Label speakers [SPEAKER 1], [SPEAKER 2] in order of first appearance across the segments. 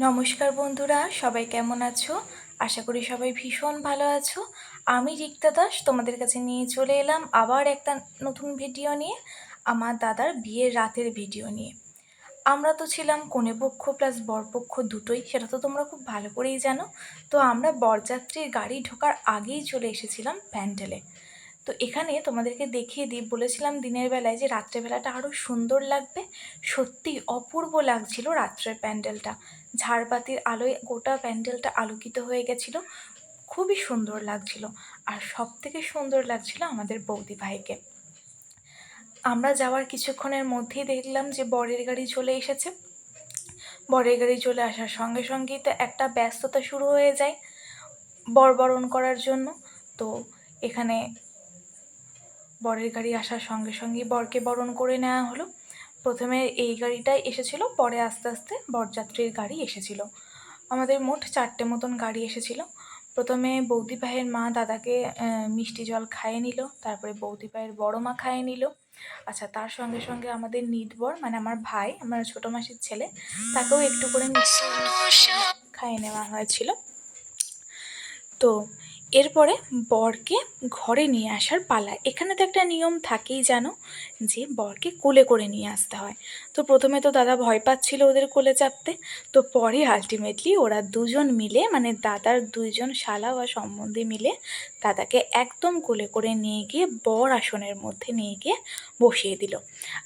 [SPEAKER 1] নমস্কার বন্ধুরা, সবাই কেমন আছো? আশা করি সবাই ভীষণ ভালো আছো। আমি রিক্তা দাস তোমাদের কাছে নিয়ে চলে এলাম আবার একটা নতুন ভিডিও নিয়ে, আমার দাদার বিয়ের রাতের ভিডিও নিয়ে। আমরা তো ছিলাম কনেপক্ষ প্লাস বরপক্ষ দুটোই, সেটা তো তোমরা খুব ভালো করেই জানো। তো আমরা বরযাত্রীর গাড়ি ঢোকার আগেই চলে এসেছিলাম প্যান্ডেলে। তো এখানে তোমাদেরকে দেখিয়ে দিই, বলেছিলাম দিনের বেলায় যে রাত্রেবেলাটা আরও সুন্দর লাগবে। সত্যি অপূর্ব লাগছিল রাত্রের প্যান্ডেলটা। ঝাড়বাতির আলোয় গোটা প্যান্ডেলটা আলোকিত হয়ে গেছিলো, খুবই সুন্দর লাগছিল। আর সব থেকে সুন্দর লাগছিল আমাদের বৌদি ভাইকে। আমরা যাওয়ার কিছুক্ষণের মধ্যেই দেখলাম যে বরের গাড়ি চলে এসেছে। বরের গাড়ি চলে আসার সঙ্গে সঙ্গেই তো একটা ব্যস্ততা শুরু হয়ে যায় বরণ করার জন্য। তো এখানে বরের গাড়ি আসার সঙ্গে সঙ্গেই বরকে বরণ করে নেওয়া হলো। প্রথমে এই গাড়িটাই এসেছিল, পরে আস্তে আস্তে বরযাত্রীর গাড়ি এসেছিল। আমাদের মোট 4টে মতন গাড়ি এসেছিল। প্রথমে বৌদি ভাইয়ের মা দাদাকে মিষ্টি জল খাইয়ে নিল, তারপরে বৌদি ভাইয়ের বড় মা খাইয়ে নিল। আচ্ছা, তার সঙ্গে সঙ্গে আমাদের নিতবর মানে আমার ভাই, আমার ছোটো মাসির ছেলে, তাকেও একটু করে মিষ্টি খাইয়ে নেওয়া হয়েছিল। তো এরপরে বরকে ঘরে নিয়ে আসার পালা। এখানে তো একটা নিয়ম থাকেই জানো, যে বরকে কোলে করে নিয়ে আসতে হয়। তো প্রথমে তো দাদা ভয় পাচ্ছিল ওদের কোলে চাপতে। তো পরে আলটিমেটলি ওরা দুজন মিলে, মানে দাদার দুইজন শালা বা সম্বন্ধী মিলে দাদাকে একদম কোলে করে নিয়ে গিয়ে বর আসনের মধ্যে নিয়ে গিয়ে বসিয়ে দিল।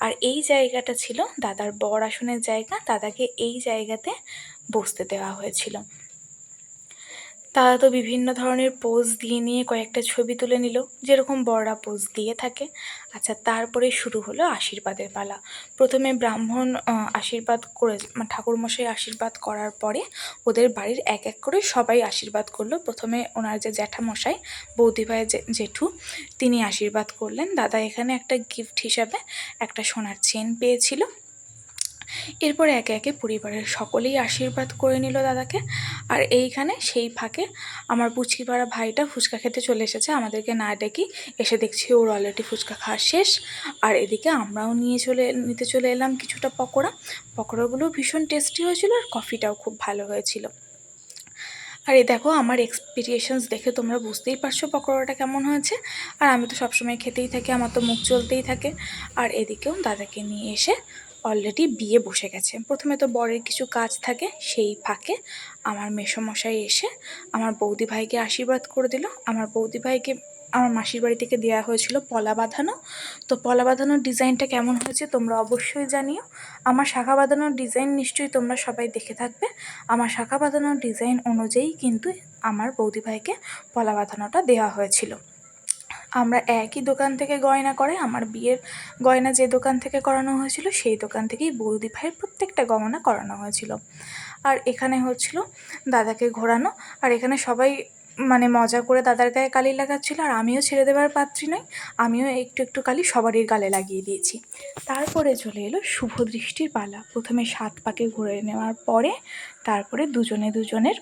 [SPEAKER 1] আর এই জায়গাটা ছিল দাদার বর আসনের জায়গা, দাদাকে এই জায়গাতে বসতে দেওয়া হয়েছিল। তারা তো বিভিন্ন ধরনের পোজ দিয়ে নিয়ে কয়েকটা ছবি তুলে নিল, যেরকম বড়রা পোজ দিয়ে থাকে। আচ্ছা, তারপরে শুরু হলো আশীর্বাদের পালা। প্রথমে ব্রাহ্মণ আশীর্বাদ করে, ঠাকুরমশাই আশীর্বাদ করার পরে ওদের বাড়ির এক এক করে সবাই আশীর্বাদ করলো। প্রথমে ওনার যে জ্যাঠামশাই, বৌদি ভাইয়ের জেঠু, তিনি আশীর্বাদ করলেন। দাদা এখানে একটা গিফট হিসাবে একটা সোনার চেন পেয়েছিল। এরপর একে একে পরিবারের সকলেই আশীর্বাদ করে নিল দাদাকে। আর এইখানে সেই ফাঁকে আমার পুচকিপাড়া ভাইটা ফুচকা খেতে চলে এসেছে, আমাদেরকে না ডেকেই এসে দেখছি ওর অলরেডি ফুচকা খাওয়া শেষ। আর এদিকে আমরাও নিতে চলে এলাম কিছুটা পকোড়া। পকোড়াগুলো ভীষণ টেস্টি হয়েছিল, আর কফিটাও খুব ভালো হয়েছিল। আর এই দেখো, আমার এক্সপিরিয়েশনস দেখে তোমরা বুঝতেই পারছো পকোড়াটা কেমন হয়েছে। আর আমি তো সবসময় খেতেই থাকি, আমার তো মুখ চলতেই থাকে। আর এদিকেও দাদাকে নিয়ে এসে অলরেডি বিয়ে বসে গেছে। প্রথমে তো বরের কিছু কাজ থাকে, সেই ফাঁকে আমার মেসোমশাই এসে আমার বৌদি ভাইকে আশীর্বাদ করে দিল। আমার বৌদি ভাইকে আমার মাসির বাড়ি থেকে দেওয়া হয়েছিল পলা বাঁধানো। তো পলা বাঁধানোর ডিজাইনটা কেমন হয়েছে তোমরা অবশ্যই জানিও। আমার শাখা বাঁধানোর ডিজাইন নিশ্চয়ই তোমরা সবাই দেখে থাকবে। আমার শাখা বাঁধানোর ডিজাইন অনুযায়ী কিন্তু আমার বৌদি ভাইকে পলা বাঁধানোটা দেওয়া হয়েছিল। আমরা একই দোকান থেকে গয়না করে, আমার বিয়ের গয়না যে দোকান থেকে করানো হয়েছিল সেই দোকান থেকেই বৌদি ভাইয়ের প্রত্যেকটা গহনা করানো হয়েছিল। আর এখানে হচ্ছিল দাদাকে ঘোরানো। আর এখানে সবাই মানে মজা করে দাদার গায়ে কালি লাগাচ্ছিল, আর আমিও ছেড়ে দেওয়ার পাত্রী নই, আমিও একটু একটু কালি সবারই গালে লাগিয়ে দিয়েছি। তারপরে চলে এলো শুভ দৃষ্টির পালা। প্রথমে 7 পাকে ঘুরে নেওয়ার পরে তারপরে দুজনের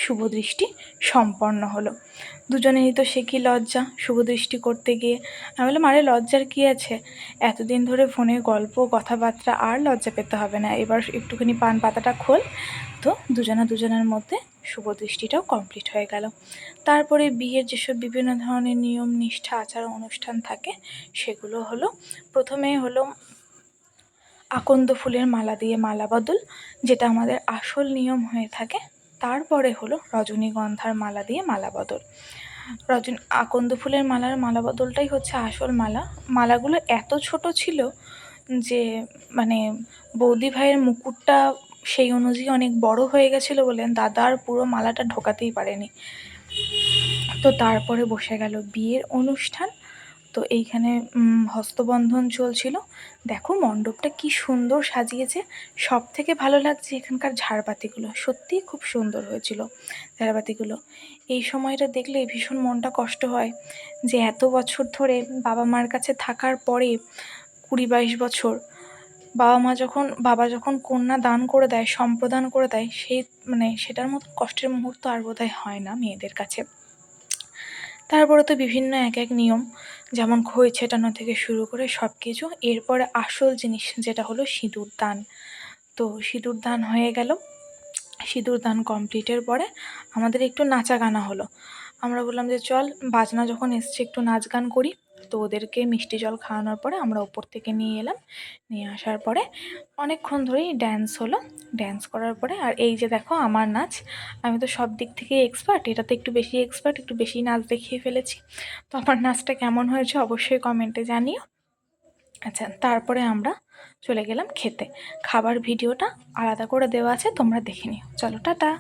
[SPEAKER 1] শুভদৃষ্টি সম্পন্ন হলো। দুজনেরই তো সে কি লজ্জা শুভদৃষ্টি করতে গিয়ে। আমি বললাম, আরে লজ্জার কী আছে, এতদিন ধরে ফোনে গল্প কথাবার্তা, আর লজ্জা পেতে হবে না, এবার একটুখানি পান পাতাটা খোল। তো দুজনের মধ্যে শুভদৃষ্টিটাও কমপ্লিট হয়ে গেল। তারপরে বিয়ের যেসব বিভিন্ন ধরনের নিয়ম নিষ্ঠা আচার অনুষ্ঠান থাকে সেগুলো হলো, প্রথমে হলো আকন্দ ফুলের মালা দিয়ে মালা বদল, যেটা আমাদের আসল নিয়ম হয়ে থাকে। তারপরে হলো রজনীগন্ধার মালা দিয়ে মালা বদল। আকন্দ ফুলের মালা বদলটাই হচ্ছে আসল মালা। মালাগুলো এত ছোট ছিল যে মানে বৌদি ভাইয়ের মুকুটটা সেই অনুযায়ী অনেক বড় হয়ে গেছিলো বলে দাদার পুরো মালাটা ঢোকাতেই পারেনি। তো তারপরে বসে গেল বিয়ের অনুষ্ঠান। তো এইখানে হস্তবন্ধন চলছিল। দেখো মণ্ডপটা কি সুন্দর সাজিয়েছে। সব থেকে ভালো লাগছে এখানকার ঝাড়বাতিগুলো, সত্যিই খুব সুন্দর হয়েছিল ঝাড়বাতিগুলো। এই সময়টা দেখলে ভীষণ মনটা কষ্ট হয় যে এত বছর ধরে বাবা মার কাছে থাকার পরে, 20-22 বছর, বাবা যখন কন্যা দান করে দেয়, সম্প্রদান করে দেয়, সেই সেটার মতো কষ্টের মুহূর্ত আর বোধহয় হয় না মেয়েদের কাছে। তারপরে তো বিভিন্ন এক এক নিয়ম, যেমন খই ছেটানো থেকে শুরু করে সব কিছু। এরপরে আসল জিনিস যেটা হলো সিঁদুর দান। তো সিঁদুর দান হয়ে গেল। সিঁদুর দান কমপ্লিটের পরে আমাদের একটু নাচা গানা হলো। আমরা বললাম যে চল বাজনা যখন এসছে একটু নাচ গান করি। তো ওদেরকে মিষ্টি জল খাওয়ানোর পরে আমরা ওপর থেকে নিয়ে এলাম। নিয়ে আসার পরে অনেকক্ষণ ধরেই ড্যান্স হলো। ড্যান্স করার পরে আর এই যে দেখো আমার নাচ, আমি তো সব দিক থেকেই এক্সপার্ট, এটাতে একটু বেশি এক্সপার্ট, একটু বেশি নাচ দেখিয়ে ফেলেছি। তো আমার নাচটা কেমন হয়েছে অবশ্যই কমেন্টে জানিও। আচ্ছা, তারপরে আমরা চলে গেলাম খেতে। খাবার ভিডিওটা আলাদা করে দেওয়া আছে, তোমরা দেখে নিও। চলো টাটা।